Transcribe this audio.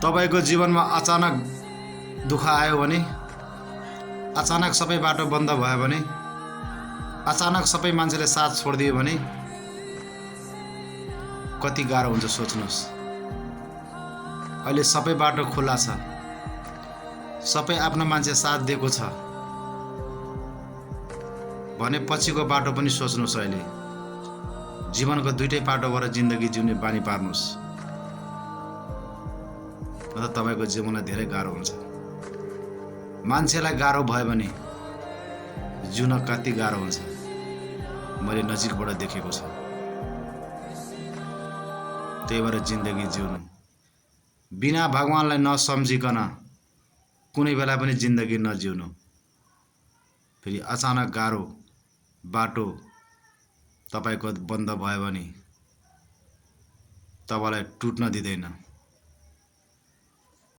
तपाईको जीवनमा अचानक दुःख आयो भने, अचानक सबै बाटो बन्द भयो भने, अचानक सबै मान्छेले साथ छोडिदियो भने कति गाह्रो हुन्छ सोच्नुहोस्। अहिले सबै बाटो खुला छ, सबै आफ्नो मान्छे साथ दिएको छ भने पछिको बाटो पनि सोच्नुहोस्। अहिले जीवनको दुईटै बाटोबाट जिन्दगी जिउने बानी पार्नुहोस्, र तपाईको जीवनलाई धेरै गाह्रो हुन्छ। मान्छेलाई गाह्रो भयो भने जिउन कति गाह्रो हुन्छ, मैले नजिकबाट देखेको छ। त्यही भएर जिन्दगी जिउनु, बिना भगवानलाई नसम्झिकन कुनै बेला पनि जिन्दगी नजिउनु। फेरि अचानक गाह्रो बाटो तपाईको बन्द भयो भने तपाईलाई टुट्न दिँदैन।